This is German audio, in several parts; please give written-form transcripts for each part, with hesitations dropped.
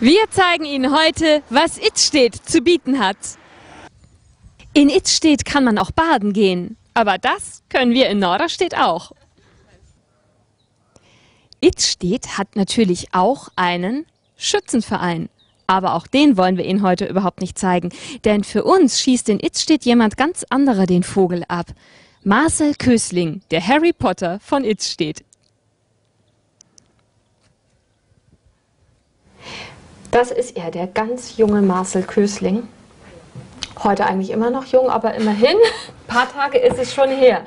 Wir zeigen Ihnen heute, was Idstedt zu bieten hat. In Idstedt kann man auch baden gehen, aber das können wir in Norderstedt auch. Idstedt hat natürlich auch einen Schützenverein. Aber auch den wollen wir Ihnen heute überhaupt nicht zeigen. Denn für uns schießt in Idstedt jemand ganz anderer den Vogel ab. Marcel Kösling, der Harry Potter von Idstedt. Das ist er, der ganz junge Marcel Kösling. Heute eigentlich immer noch jung, aber immerhin, ein paar Tage ist es schon her.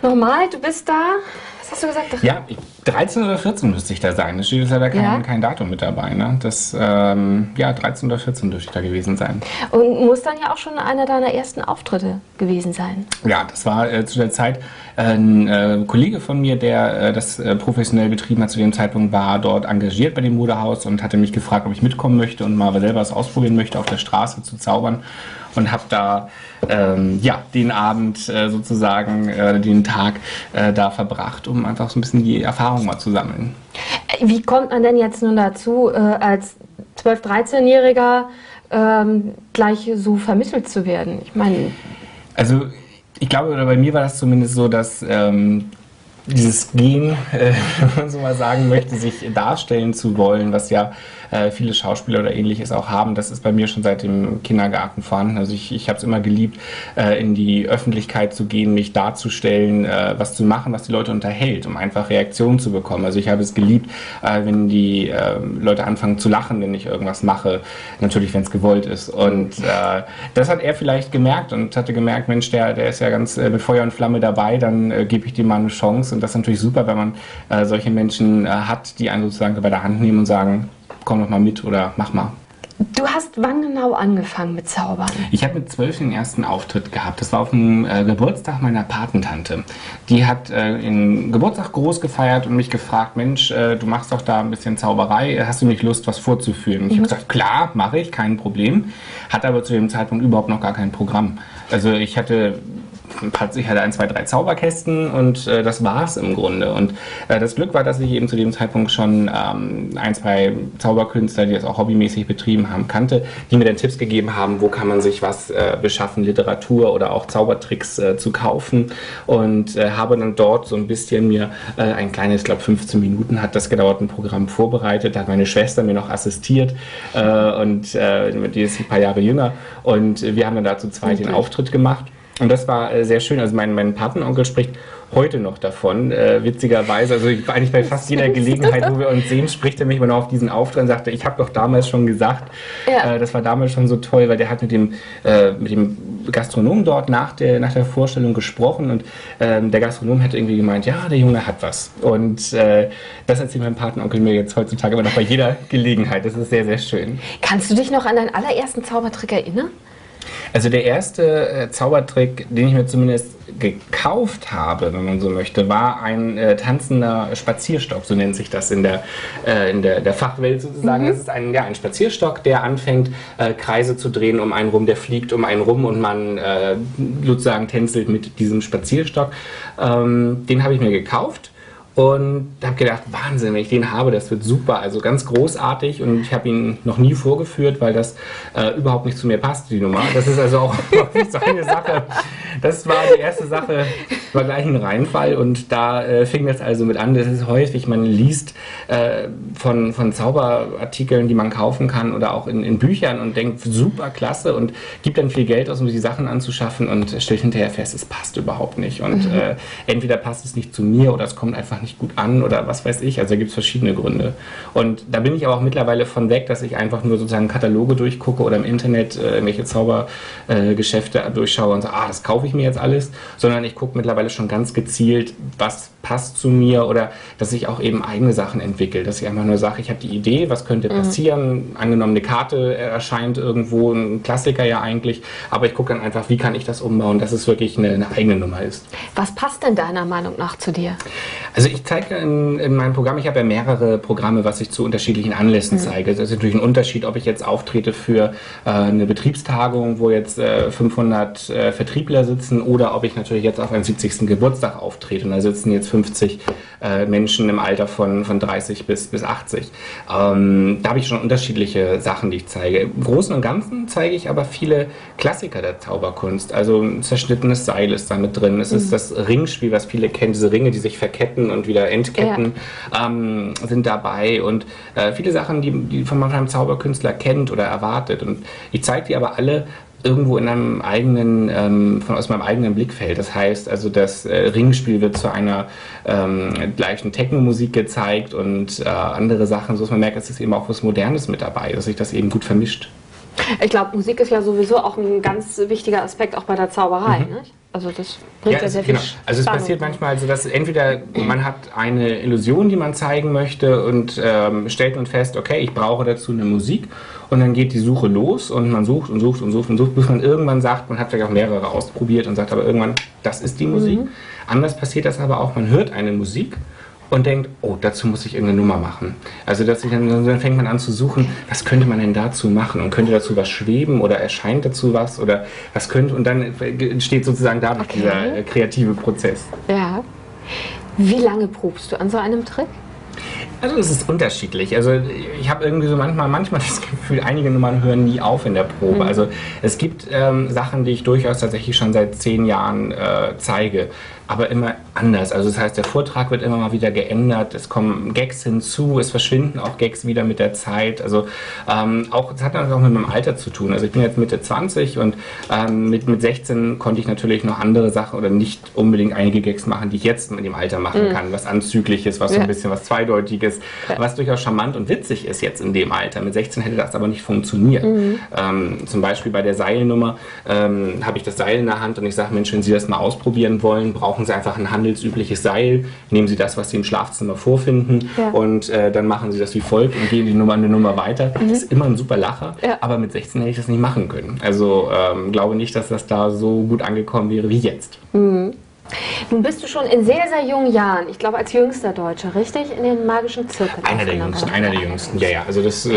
Nochmal, du bist da, was hast du gesagt? Ja, 13 oder 14 müsste ich da sein. Da steht leider kein Datum mit dabei. Ne? Das, ja, 13 oder 14 dürfte ich da gewesen sein. Und muss dann ja auch schon einer deiner ersten Auftritte gewesen sein. Ja, das war zu der Zeit ein Kollege von mir, der das professionell betrieben hat zu dem Zeitpunkt, war dort engagiert bei dem Modehaus und hatte mich gefragt, ob ich mitkommen möchte und mal selber was ausprobieren möchte, auf der Straße zu zaubern. Und habe da ja, den Abend sozusagen, den Tag da verbracht, um einfach so ein bisschen die Erfahrung mal zu sammeln. Wie kommt man denn jetzt nun dazu, als 12-, 13-Jähriger glech so vermittelt zu werden? Ich meine... Also ich glaube, oder bei mir war das zumindest so, dass dieses Gen, wenn man so mal sagen möchte, sich darstellen zu wollen, was ja viele Schauspieler oder Ähnliches auch haben, das ist bei mir schon seit dem Kindergarten vorhanden. Also ich habe es immer geliebt, in die Öffentlichkeit zu gehen, mich darzustellen, was zu machen, was die Leute unterhält, um einfach Reaktionen zu bekommen. Also ich habe es geliebt, wenn die Leute anfangen zu lachen, wenn ich irgendwas mache, natürlich, wenn es gewollt ist. Und das hat er vielleicht gemerkt und hatte gemerkt, Mensch, der ist ja ganz mit Feuer und Flamme dabei, dann gebe ich dem mal eine Chance. Und das ist natürlich super, wenn man solche Menschen hat, die einen sozusagen bei der Hand nehmen und sagen, komm doch mal mit oder mach mal. Du hast wann genau angefangen mit Zaubern? Ich habe mit 12 den ersten Auftritt gehabt. Das war auf dem Geburtstag meiner Patentante. Die hat den Geburtstag groß gefeiert und mich gefragt, Mensch, du machst doch da ein bisschen Zauberei, hast du nicht Lust, was vorzuführen? Ich habe gesagt, klar, mache ich, kein Problem. Hatte aber zu dem Zeitpunkt überhaupt noch gar kein Programm. Also ich hatte 1, 2, 3 Zauberkästen und das war's im Grunde. Und das Glück war, dass ich eben zu dem Zeitpunkt schon 1, 2 Zauberkünstler, die das auch hobbymäßig betrieben haben, kannte, die mir dann Tipps gegeben haben, wo kann man sich was beschaffen, Literatur oder auch Zaubertricks zu kaufen. Und habe dann dort so ein bisschen mir ein kleines, ich glaube 15 Minuten hat das gedauert, ein Programm vorbereitet. Da hat meine Schwester mir noch assistiert und die ist ein paar Jahre jünger. Und wir haben dann da zu zweit den Auftritt gemacht. Und das war sehr schön. Also mein Patenonkel spricht heute noch davon, witzigerweise. Also eigentlich bei fast jeder Gelegenheit, wo wir uns sehen, spricht er mich immer noch auf diesen Auftritt und sagte, ich habe doch damals schon gesagt, das war damals schon so toll, weil der hat mit dem Gastronomen dort nach der Vorstellung gesprochen und der Gastronom hätte irgendwie gemeint, ja, der Junge hat was. Und das erzählt mein Patenonkel mir jetzt heutzutage immer noch bei jeder Gelegenheit. Das ist sehr, sehr schön. Kannst du dich noch an deinen allerersten Zaubertrick erinnern? Also der erste Zaubertrick, den ich mir zumindest gekauft habe, wenn man so möchte, war ein tanzender Spazierstock, so nennt sich das in der Fachwelt sozusagen. Das ist ein Spazierstock, der anfängt, Kreise zu drehen um einen rum, der fliegt um einen rum und man sozusagen tänzelt mit diesem Spazierstock. Den habe ich mir gekauft. Und habe gedacht, Wahnsinn, wenn ich den habe, das wird super, also ganz großartig. Und ich habe ihn noch nie vorgeführt, weil das überhaupt nicht zu mir passt, die Nummer. Das ist also auch nicht so eine Sache. Das war die erste Sache, war gleich ein Reinfall. Und da fing das also mit an. Das ist häufig, man liest von Zauberartikeln, die man kaufen kann oder auch in Büchern und denkt, super klasse und gibt dann viel Geld aus, um die Sachen anzuschaffen und stellt hinterher fest, es passt überhaupt nicht. Und entweder passt es nicht zu mir oder es kommt einfach nicht gut an oder was weiß ich. Also da gibt es verschiedene Gründe. Und da bin ich aber auch mittlerweile von weg, dass ich einfach nur sozusagen Kataloge durchgucke oder im Internet irgendwelche Zaubergeschäfte durchschaue und sage, das kaufe ich mir jetzt alles, sondern ich gucke mittlerweile schon ganz gezielt, was passt zu mir oder dass ich auch eben eigene Sachen entwickle. Dass ich einfach nur sage, ich habe die Idee, was könnte passieren. Angenommen, eine Karte erscheint irgendwo, ein Klassiker ja eigentlich, aber ich gucke dann einfach, wie kann ich das umbauen, dass es wirklich eine eigene Nummer ist. Was passt denn deiner Meinung nach zu dir? Also ich zeige in meinem Programm, ich habe ja mehrere Programme, was ich zu unterschiedlichen Anlässen zeige. Das ist natürlich ein Unterschied, ob ich jetzt auftrete für eine Betriebstagung, wo jetzt 500 Vertriebler sitzen, oder ob ich natürlich jetzt auf einem 70. Geburtstag auftrete. Und da sitzen jetzt 50 Menschen im Alter von 30 bis 80. Da habe ich schon unterschiedliche Sachen, die ich zeige. Im Großen und Ganzen zeige ich aber viele Klassiker der Zauberkunst. Also ein zerschnittenes Seil ist da mit drin. Es ist das Ringspiel, was viele kennen, diese Ringe, die sich verketten und wieder entketten, sind dabei, und viele Sachen, die von einem Zauberkünstler kennt oder erwartet, und ich zeige die aber alle irgendwo in einem eigenen, aus meinem eigenen Blickfeld. Das heißt also, das Ringspiel wird zu einer gleichen Techno-Musik gezeigt und andere Sachen, so dass man merkt, es ist eben auch was Modernes mit dabei, dass sich das eben gut vermischt. Ich glaube, Musik ist ja sowieso auch ein ganz wichtiger Aspekt auch bei der Zauberei. Nicht? Also das bringt ja sehr viel Spannung. Also es passiert manchmal so, dass entweder man hat eine Illusion, die man zeigen möchte, und stellt man fest, okay, ich brauche dazu eine Musik, und dann geht die Suche los und man sucht und sucht und sucht und sucht, bis man irgendwann sagt, man hat vielleicht auch mehrere ausprobiert und sagt aber irgendwann, das ist die Musik. Anders passiert das aber auch, man hört eine Musik und denkt, oh, dazu muss ich irgendeine Nummer machen. Also dann fängt man an zu suchen, was könnte man denn dazu machen, und könnte dazu was schweben oder erscheint dazu was oder was könnte, und dann entsteht sozusagen dadurch dieser kreative Prozess. Ja. Wie lange probst du an so einem Trick? Also es ist unterschiedlich. Also ich habe irgendwie so manchmal das Gefühl, einige Nummern hören nie auf in der Probe. Also es gibt Sachen, die ich durchaus tatsächlich schon seit 10 Jahren zeige, aber immer anders. Also das heißt, der Vortrag wird immer mal wieder geändert, es kommen Gags hinzu, es verschwinden auch Gags wieder mit der Zeit. Also das hat natürlich auch mit meinem Alter zu tun. Also ich bin jetzt Mitte 20 und mit 16 konnte ich natürlich noch andere Sachen oder nicht unbedingt einige Gags machen, die ich jetzt mit dem Alter machen kann. Was Anzügliches, was so ein bisschen was Zweideutiges, was durchaus charmant und witzig ist jetzt in dem Alter. Mit 16 hätte das aber nicht funktioniert. Zum Beispiel bei der Seilnummer habe ich das Seil in der Hand und ich sage, Mensch, wenn Sie das mal ausprobieren wollen, brauchen Sie einfach ein handelsübliches Seil, nehmen Sie das, was Sie im Schlafzimmer vorfinden, und dann machen Sie das wie folgt und gehen eine Nummer weiter. Das ist immer ein super Lacher, aber mit 16 hätte ich das nicht machen können. Also glaube nicht, dass das da so gut angekommen wäre wie jetzt. Nun bist du schon in sehr, sehr jungen Jahren, ich glaube als jüngster Deutscher, richtig? In den magischen Zirkel. Einer der jüngsten, ja. Also das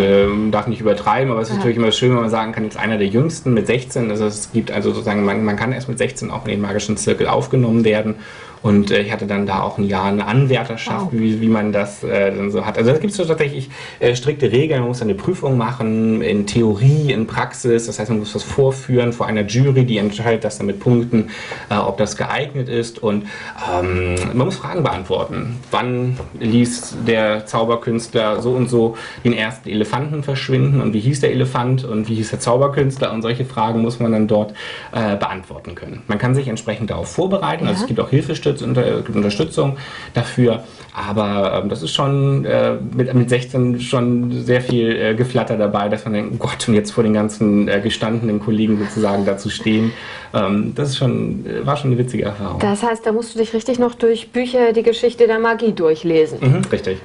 darf nicht übertreiben, aber es ist natürlich immer schön, wenn man sagen kann, jetzt einer der jüngsten mit 16. Also es gibt also sozusagen, man kann erst mit 16 auch in den magischen Zirkel aufgenommen werden. Und ich hatte dann da auch ein Jahr eine Anwärterschaft, wie man das dann so hat. Also da gibt es so tatsächlich strikte Regeln. Man muss eine Prüfung machen in Theorie, in Praxis. Das heißt, man muss was vorführen vor einer Jury, die entscheidet das dann mit Punkten, ob das geeignet ist. Und man muss Fragen beantworten. Wann ließ der Zauberkünstler so und so den ersten Elefanten verschwinden? Und wie hieß der Elefant? Und wie hieß der Zauberkünstler? Und solche Fragen muss man dann dort beantworten können. Man kann sich entsprechend darauf vorbereiten. Also es gibt auch Unterstützung dafür, aber das ist schon mit 16 schon sehr viel Geflatter dabei, dass man denkt, oh Gott, und jetzt vor den ganzen gestandenen Kollegen sozusagen da zu stehen, das ist war schon eine witzige Erfahrung. Das heißt, da musst du dich richtig noch durch Bücher die Geschichte der Magie durchlesen. Richtig.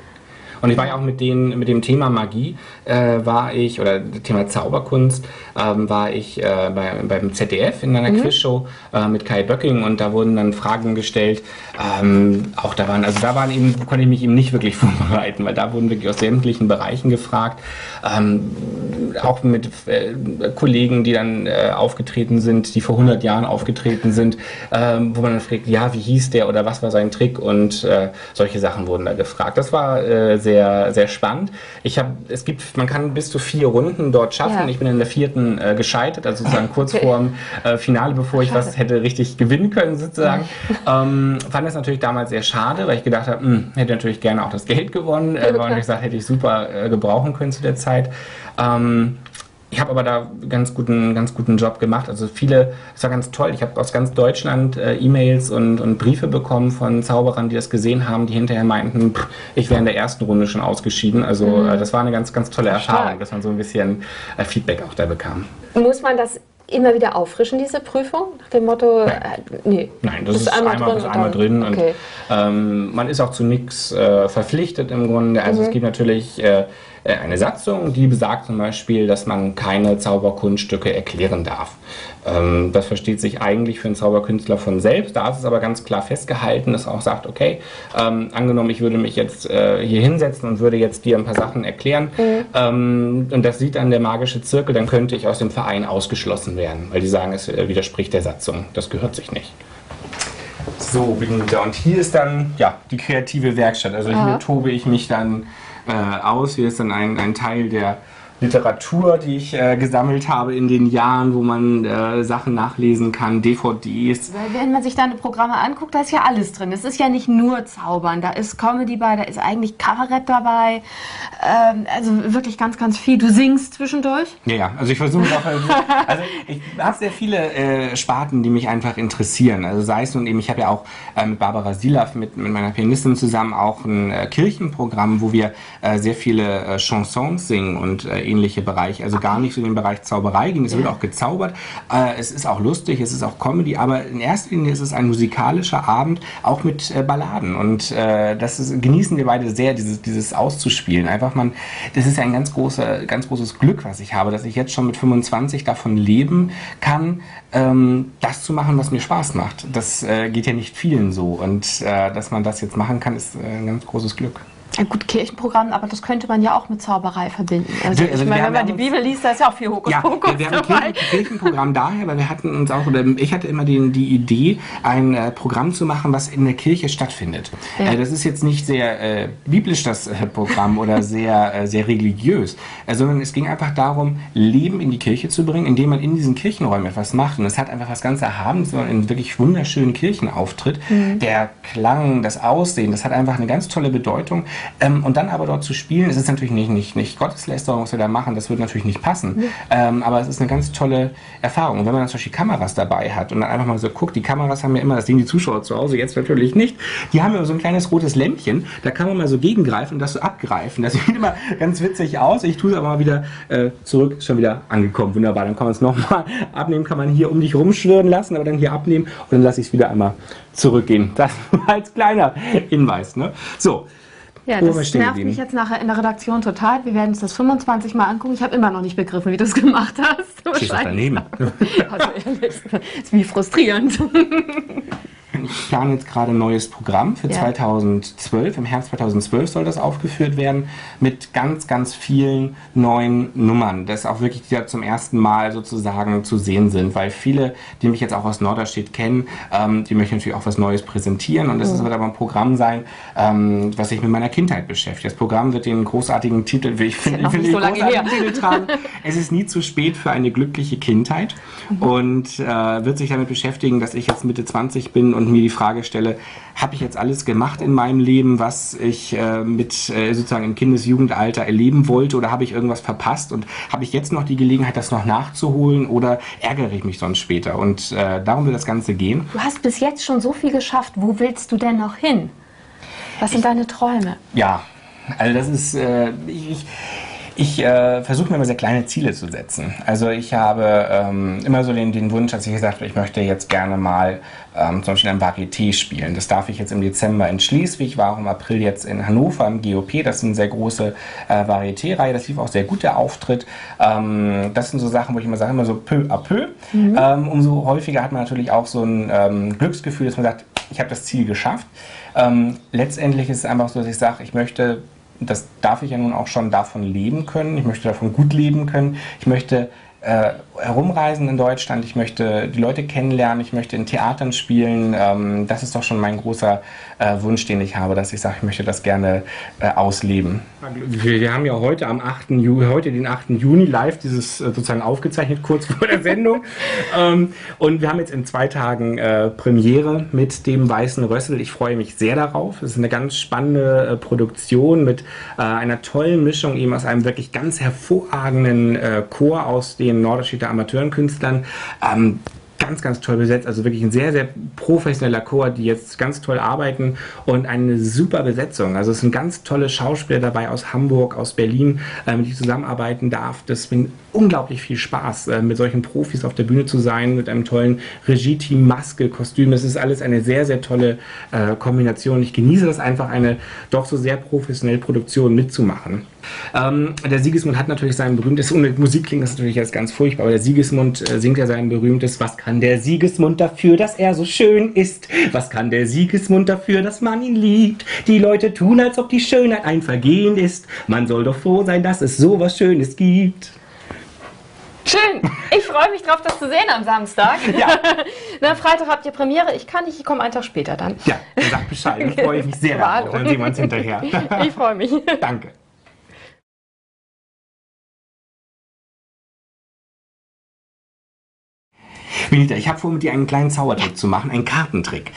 Und ich war ja auch mit dem Thema Magie, oder Thema Zauberkunst, war ich beim ZDF in einer Quizshow mit Kai Böcking, und da wurden dann Fragen gestellt. Konnte ich mich eben nicht wirklich vorbereiten, weil da wurden wirklich aus sämtlichen Bereichen gefragt. Auch mit Kollegen, die dann aufgetreten sind, die vor 100 Jahren aufgetreten sind, wo man dann fragt, ja, wie hieß der oder was war sein Trick, und solche Sachen wurden da gefragt. Das war sehr, sehr spannend. Man kann bis zu 4 Runden dort schaffen. Ich bin in der 4. gescheitert, also sozusagen kurz vorm Finale, bevor ich was hätte richtig gewinnen können sozusagen. Fand das natürlich damals sehr schade, weil ich gedacht habe, hätte natürlich gerne auch das Geld gewonnen, weil ich gesagt, hätte ich super gebrauchen können zu der Zeit. Ich habe aber da ganz guten Job gemacht. Also es war ganz toll. Ich habe aus ganz Deutschland E-Mails und Briefe bekommen von Zauberern, die das gesehen haben, die hinterher meinten, ich wäre in der ersten Runde schon ausgeschieden. Also das war eine ganz tolle Erfahrung, dass man so ein bisschen Feedback auch da bekam. Muss man das immer wieder auffrischen, diese Prüfung? Nach dem Motto, nee. Nein, das ist einmal drin. Okay. Und man ist auch zu nichts verpflichtet im Grunde. Also es gibt natürlich eine Satzung, die besagt zum Beispiel, dass man keine Zauberkunststücke erklären darf. Das versteht sich eigentlich für einen Zauberkünstler von selbst. Da ist es aber ganz klar festgehalten, dass er auch sagt, okay, angenommen, ich würde mich jetzt hier hinsetzen und würde jetzt dir ein paar Sachen erklären und das sieht dann der magische Zirkel, dann könnte ich aus dem Verein ausgeschlossen werden, weil die sagen, es widerspricht der Satzung. Das gehört sich nicht. So, und hier ist dann ja die kreative Werkstatt. Also hier tobe ich mich dann aus. Hier ist dann ein Teil der Literatur, die ich gesammelt habe in den Jahren, wo man Sachen nachlesen kann, DVDs. Weil wenn man sich deine Programme anguckt, da ist ja alles drin. Es ist ja nicht nur Zaubern, da ist Comedy bei, da ist eigentlich Kabarett dabei. Also wirklich ganz, ganz viel. Du singst zwischendurch? Ja, also ich versuche auch, also ich habe sehr viele Sparten, die mich einfach interessieren. Also sei es nun eben, ich habe ja auch mit Barbara Silaff, mit meiner Pianistin zusammen auch ein Kirchenprogramm, wo wir sehr viele Chansons singen und ähnliche Bereiche, also gar nicht so in den Bereich Zauberei ging. Es wird auch gezaubert, es ist auch lustig, es ist auch Comedy, aber in erster Linie ist es ein musikalischer Abend, auch mit Balladen und genießen wir beide sehr, dieses auszuspielen. Einfach das ist ja ein ganz großes Glück, was ich habe, dass ich jetzt schon mit 25 davon leben kann, das zu machen, was mir Spaß macht. Das geht ja nicht vielen so und dass man das jetzt machen kann, ist ein ganz großes Glück. Ein gut Kirchenprogramm, aber das könnte man ja auch mit Zauberei verbinden. Also ich meine, wenn man die Bibel liest, da ist ja auch viel Hokuspokus wir haben ein Kirchenprogramm daher, weil wir hatten uns auch, oder ich hatte immer die Idee, ein Programm zu machen, was in der Kirche stattfindet. Ja. Das ist jetzt nicht sehr biblisch, das Programm, oder sehr religiös, sondern es ging einfach darum, Leben in die Kirche zu bringen, indem man in diesen Kirchenräumen etwas macht. Und es hat einfach was ganz Erhabenes, so einen wirklich wunderschönen Kirchenauftritt. Der Klang, das Aussehen, das hat einfach eine ganz tolle Bedeutung. Und dann aber dort zu spielen, es ist natürlich nicht Gotteslästerung, was wir da machen, das würde natürlich nicht passen. Aber es ist eine ganz tolle Erfahrung. Und wenn man dann zum Beispiel Kameras dabei hat und dann einfach mal so guckt, die Kameras haben ja immer, das sehen die Zuschauer zu Hause jetzt natürlich nicht, die haben ja so ein kleines rotes Lämpchen, da kann man mal so gegengreifen und das so abgreifen. Das sieht immer ganz witzig aus. Ich tue es aber mal wieder zurück, ist schon wieder angekommen. Wunderbar, dann kann man es nochmal abnehmen, kann man hier um dich rumschwirren lassen, aber dann hier abnehmen und dann lasse ich es wieder einmal zurückgehen. Das als kleiner Hinweis. Ne? So. Ja, das nervt mich jetzt nachher in der Redaktion total. Wir werden uns das 25 Mal angucken. Ich habe immer noch nicht begriffen, wie du es gemacht hast. Stehst doch daneben. Also ehrlich, das ist wie frustrierend. Ich plane jetzt gerade ein neues Programm für 2012. Im Herbst 2012 soll das aufgeführt werden mit ganz, ganz vielen neuen Nummern, das auch wirklich zum ersten Mal sozusagen zu sehen sind, weil viele, die mich jetzt auch aus Norderstedt kennen, die möchten natürlich auch was Neues präsentieren und das wird aber ein Programm sein, was sich mit meiner Kindheit beschäftigt. Das Programm wird den großartigen Titel, Titel tragen, es ist nie zu spät für eine glückliche Kindheit und wird sich damit beschäftigen, dass ich jetzt Mitte 20 bin und mir die Frage stelle, habe ich jetzt alles gemacht in meinem Leben, was ich sozusagen im Kindesjugendalter erleben wollte, oder habe ich irgendwas verpasst und habe ich jetzt noch die Gelegenheit, das noch nachzuholen, oder ärgere ich mich sonst später? Und darum wird das Ganze gehen. Du hast bis jetzt schon so viel geschafft. Wo willst du denn noch hin? Was sind deine Träume? Ja, also das ist... Ich versuche mir immer sehr kleine Ziele zu setzen. Also ich habe immer so den Wunsch, dass ich gesagt habe, ich möchte jetzt gerne mal zum Beispiel ein Varieté spielen. Das darf ich jetzt im Dezember in Schleswig, war auch im April jetzt in Hannover im GOP. Das ist eine sehr große Varieté-Reihe. Das lief auch sehr gut, der Auftritt. Das sind so Sachen, wo ich immer sage, immer so peu à peu. Umso häufiger hat man natürlich auch so ein Glücksgefühl, dass man sagt, ich habe das Ziel geschafft. Letztendlich ist es einfach so, dass ich sage, ich möchte... Das darf ich ja nun auch schon davon leben können. Ich möchte davon gut leben können. Ich möchte herumreisen in Deutschland. Ich möchte die Leute kennenlernen. Ich möchte in Theatern spielen. Das ist doch schon mein großer Wunsch, den ich habe, dass ich sage, ich möchte das gerne ausleben. Wir haben ja heute den 8. Juni live dieses sozusagen aufgezeichnet, kurz vor der Sendung. Und wir haben jetzt in 2 Tagen Premiere mit dem Weißen Rössel. Ich freue mich sehr darauf. Es ist eine ganz spannende Produktion mit einer tollen Mischung eben aus einem wirklich ganz hervorragenden Chor aus den Norderstedter Amateurenkünstlern. Ganz, ganz toll besetzt, also wirklich ein sehr, sehr professioneller Chor, die jetzt ganz toll arbeiten und eine super Besetzung. Also es sind ganz tolle Schauspieler dabei aus Hamburg, aus Berlin, mit denen ich zusammenarbeiten darf. Das bringt unglaublich viel Spaß, mit solchen Profis auf der Bühne zu sein, mit einem tollen Regie-Team, Maske, Kostüm. Das ist alles eine sehr, sehr tolle Kombination. Ich genieße das einfach, eine doch so sehr professionelle Produktion mitzumachen. Der Sigismund hat natürlich sein berühmtes, und mit Musik klingt das natürlich jetzt ganz furchtbar, aber der Sigismund singt ja sein berühmtes: Was kann der Sigismund dafür, dass er so schön ist? Was kann der Sigismund dafür, dass man ihn liebt? Die Leute tun, als ob die Schönheit ein Vergehen ist. Man soll doch froh sein, dass es so was Schönes gibt. Schön. Ich freue mich drauf, das zu sehen am Samstag. Ja. Na, Freitag habt ihr Premiere. Ich kann nicht, ich komme einen Tag später dann. Ja, sag Bescheid. Da freue ich mich sehr darauf. Dann sehen wir uns hinterher. Ich freue mich. Danke. Benita, ich habe vor, mit dir einen kleinen Zaubertrick zu machen, einen Kartentrick.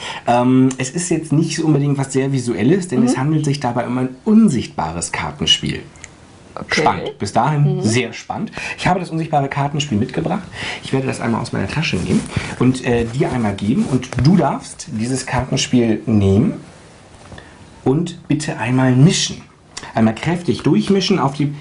Es ist jetzt nicht unbedingt was sehr Visuelles, denn es handelt sich dabei um ein unsichtbares Kartenspiel. Okay. Spannend. Bis dahin sehr spannend. Ich habe das unsichtbare Kartenspiel mitgebracht. Ich werde das einmal aus meiner Tasche nehmen und dir einmal geben. Und du darfst dieses Kartenspiel nehmen und bitte einmal mischen. Einmal kräftig durchmischen auf die...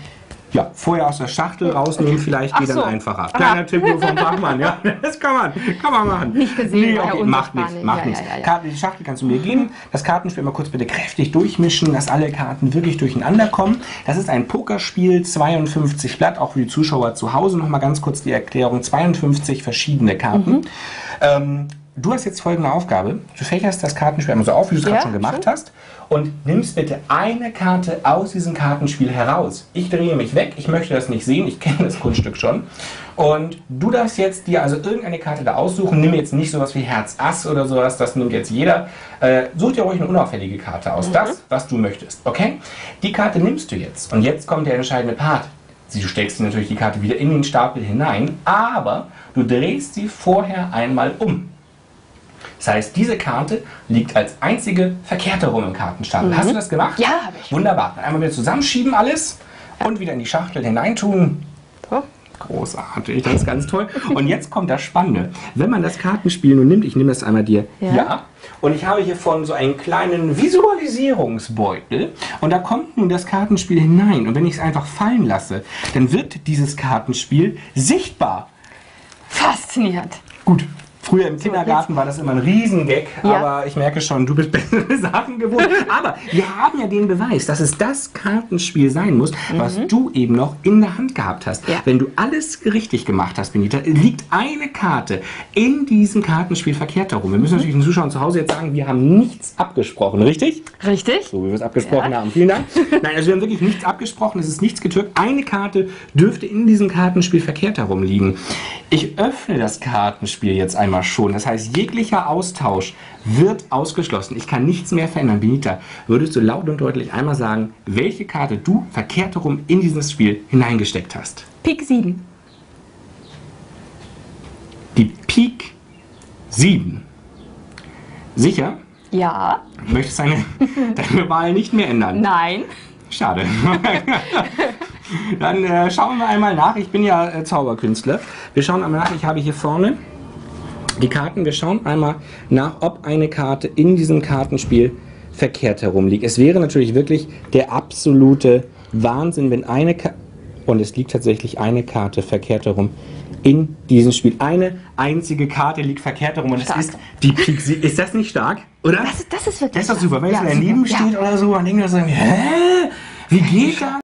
Ja, vorher aus der Schachtel rausnehmen, vielleicht geht dann einfacher. Kleiner Tipp nur vom Fachmann, ja. Das kann man machen. Nicht gesehen, okay, macht nichts, macht nichts. Die Schachtel kannst du mir geben. Das Kartenspiel mal kurz bitte kräftig durchmischen, dass alle Karten wirklich durcheinander kommen. Das ist ein Pokerspiel, 52 Blatt, auch für die Zuschauer zu Hause. Nochmal ganz kurz die Erklärung, 52 verschiedene Karten. Du hast jetzt folgende Aufgabe. Du fächerst das Kartenspiel einmal so auf, wie du es gerade schon gemacht hast, und nimmst bitte eine Karte aus diesem Kartenspiel heraus. Ich drehe mich weg, ich möchte das nicht sehen, ich kenne das Kunststück schon. Und du darfst jetzt dir also irgendeine Karte da aussuchen. Nimm jetzt nicht sowas wie Herz Ass oder sowas, das nimmt jetzt jeder. Such dir ruhig eine unauffällige Karte aus, das, was du möchtest. Okay? Die Karte nimmst du jetzt. Und jetzt kommt der entscheidende Part. Du steckst natürlich die Karte wieder in den Stapel hinein, aber du drehst sie vorher einmal um. Das heißt, diese Karte liegt als einzige verkehrt herum im Kartenstapel. Hast du das gemacht? Ja, habe ich. Wunderbar. Dann einmal wieder zusammenschieben alles und wieder in die Schachtel hineintun. So. Großartig, das ist ganz toll. Und jetzt kommt das Spannende. Wenn man das Kartenspiel nun nimmt, ich nehme das einmal dir hier ab, und ich habe hier vorne so einen kleinen Visualisierungsbeutel und da kommt nun das Kartenspiel hinein. Und wenn ich es einfach fallen lasse, dann wird dieses Kartenspiel sichtbar. Faszinierend. Gut. Früher im Kindergarten war das immer ein Riesengag, aber ich merke schon, du bist bessere Sachen gewohnt. Aber wir haben ja den Beweis, dass es das Kartenspiel sein muss, was du eben noch in der Hand gehabt hast. Ja. Wenn du alles richtig gemacht hast, Benita, liegt eine Karte in diesem Kartenspiel verkehrt herum. Wir müssen natürlich den Zuschauern zu Hause jetzt sagen, wir haben nichts abgesprochen, richtig? Richtig. So wie wir es abgesprochen haben. Vielen Dank. Nein, also wir haben wirklich nichts abgesprochen, es ist nichts getürkt. Eine Karte dürfte in diesem Kartenspiel verkehrt herum liegen. Ich öffne das Kartenspiel jetzt einmal schon. Das heißt, jeglicher Austausch wird ausgeschlossen. Ich kann nichts mehr verändern. Benita, würdest du laut und deutlich einmal sagen, welche Karte du verkehrt herum in dieses Spiel hineingesteckt hast? Pik 7. Die Pik 7. Sicher? Ja. Möchtest du deine Wahl nicht mehr ändern? Nein. Schade. Dann schauen wir einmal nach. Ich bin ja Zauberkünstler. Wir schauen einmal nach. Ich habe hier vorne die Karten. Wir schauen einmal nach, ob eine Karte in diesem Kartenspiel verkehrt herum liegt. Es wäre natürlich wirklich der absolute Wahnsinn, wenn eine Karte, und es liegt tatsächlich eine Karte verkehrt herum in diesem Spiel. Eine einzige Karte liegt verkehrt herum und es ist die Pik 7. Ist das nicht stark, oder? Das ist wirklich Das ist doch super. Wenn es stark. daneben steht oder so, dann denkt man so, hä? Wie geht das?